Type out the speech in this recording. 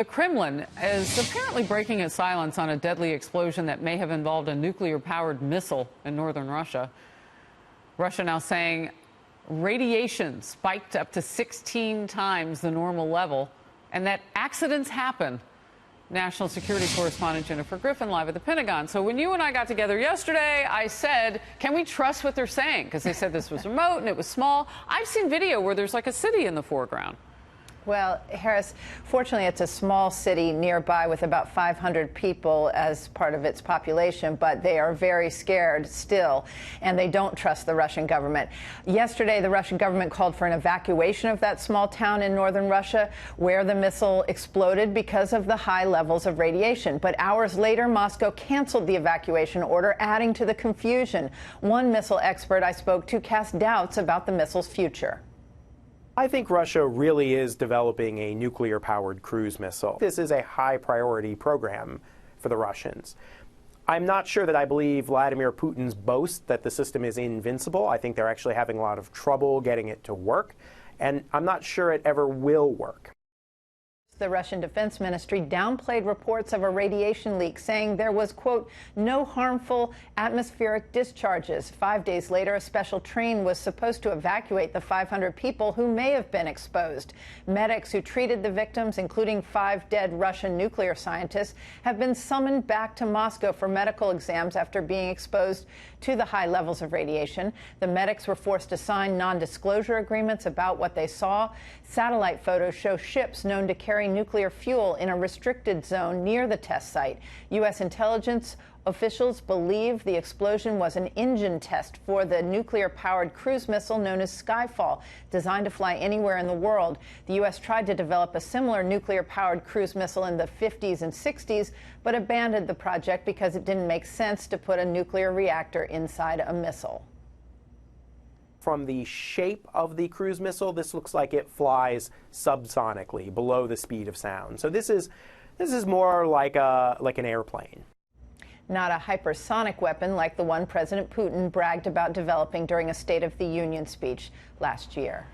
The Kremlin is apparently breaking its silence on a deadly explosion that may have involved a nuclear-powered missile in northern Russia. Russia now saying radiation spiked up to 16 times the normal level and that accidents happen. National security correspondent Jennifer Griffin live at the Pentagon. So when you and I got together yesterday, I said, can we trust what they're saying? Because they said this was remote and it was small. I've seen video where there's like a city in the foreground. Well, Harris, fortunately, it's a small city nearby with about 500 people as part of its population, but they are very scared still, and they don't trust the Russian government. Yesterday, the Russian government called for an evacuation of that small town in northern Russia where the missile exploded because of the high levels of radiation. But hours later, Moscow canceled the evacuation order, adding to the confusion. One missile expert I spoke to cast doubts about the missile's future. I think Russia really is developing a nuclear-powered cruise missile. This is a high-priority program for the Russians. I'm not sure that I believe Vladimir Putin's boast that the system is invincible. I think they're actually having a lot of trouble getting it to work, and I'm not sure it ever will work. The Russian Defense Ministry downplayed reports of a radiation leak, saying there was, quote, no harmful atmospheric discharges. 5 days later, a special train was supposed to evacuate the 500 people who may have been exposed. Medics who treated the victims, including 5 dead Russian nuclear scientists, have been summoned back to Moscow for medical exams after being exposed to the high levels of radiation. The medics were forced to sign non-disclosure agreements about what they saw. Satellite photos show ships known to carry nuclear fuel in a restricted zone near the test site. U.S. intelligence officials believe the explosion was an engine test for the nuclear-powered cruise missile known as Skyfall, designed to fly anywhere in the world. The U.S. tried to develop a similar nuclear-powered cruise missile in the 50s and 60s, but abandoned the project because it didn't make sense to put a nuclear reactor inside a missile. From the shape of the cruise missile, this looks like it flies subsonically, below the speed of sound. So this is more like an airplane. Not a hypersonic weapon like the one President Putin bragged about developing during a State of the Union speech last year.